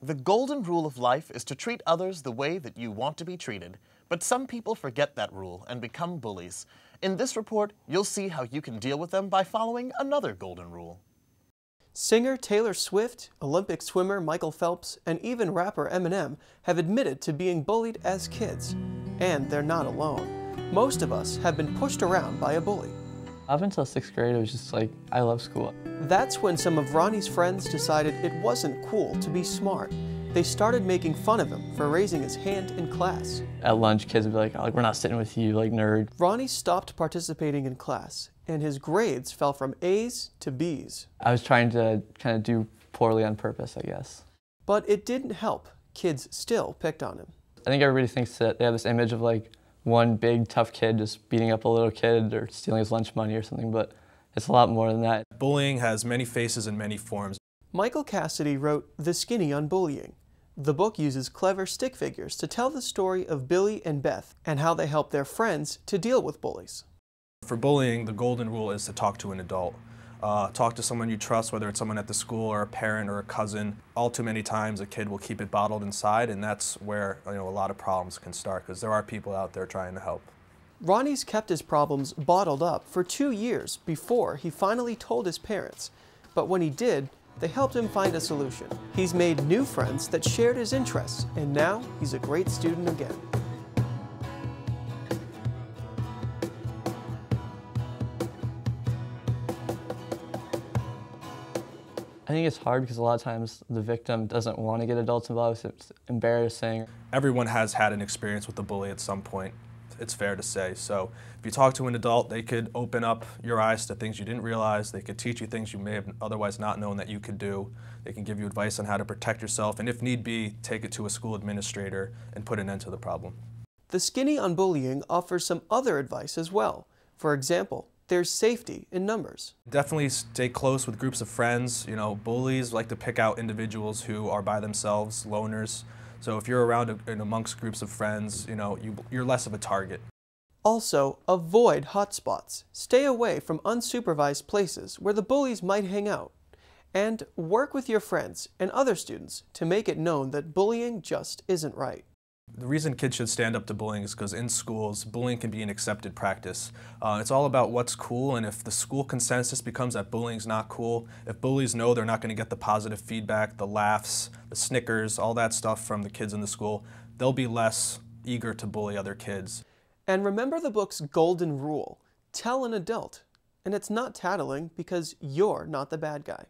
The golden rule of life is to treat others the way that you want to be treated, but some people forget that rule and become bullies. In this report, you'll see how you can deal with them by following another golden rule. Singer Taylor Swift, Olympic swimmer Michael Phelps, and even rapper Eminem have admitted to being bullied as kids. And they're not alone. Most of us have been pushed around by a bully. Up until 6th grade, it was just like, I love school. That's when some of Ronnie's friends decided it wasn't cool to be smart. They started making fun of him for raising his hand in class. At lunch, kids would be like, oh, we're not sitting with you, like nerd. Ronnie stopped participating in class, and his grades fell from A's to B's. I was trying to kind of do poorly on purpose, I guess. But it didn't help. Kids still picked on him. I think everybody thinks that they have this image of like one big tough kid just beating up a little kid or stealing his lunch money or something, but it's a lot more than that. Bullying has many faces and many forms. Michael Cassidy wrote The Skinny on Bullying. The book uses clever stick figures to tell the story of Billy and Beth and how they help their friends to deal with bullies. For bullying, the golden rule is to talk to an adult. Talk to someone you trust, whether it's someone at the school or a parent or a cousin. All too many times a kid will keep it bottled inside, and that's where a lot of problems can start, because there are people out there trying to help. Ronnie's kept his problems bottled up for 2 years before he finally told his parents. But when he did, they helped him find a solution. He's made new friends that shared his interests, and now he's a great student again. I think it's hard because a lot of times the victim doesn't want to get adults involved, so it's embarrassing. Everyone has had an experience with a bully at some point, it's fair to say. So if you talk to an adult, they could open up your eyes to things you didn't realize. They could teach you things you may have otherwise not known that you could do. They can give you advice on how to protect yourself, and if need be, take it to a school administrator and put an end to the problem. The Skinny on Bullying offers some other advice as well. For example, there's safety in numbers. Definitely stay close with groups of friends. Bullies like to pick out individuals who are by themselves, loners. So if you're around and amongst groups of friends, you're less of a target. Also, avoid hotspots. Stay away from unsupervised places where the bullies might hang out. And work with your friends and other students to make it known that bullying just isn't right. The reason kids should stand up to bullying is because in schools, bullying can be an accepted practice. It's all about what's cool, and if the school consensus becomes that bullying's not cool, if bullies know they're not going to get the positive feedback, the laughs, the snickers, all that stuff from the kids in the school, they'll be less eager to bully other kids. And remember the book's golden rule. Tell an adult. And it's not tattling because you're not the bad guy.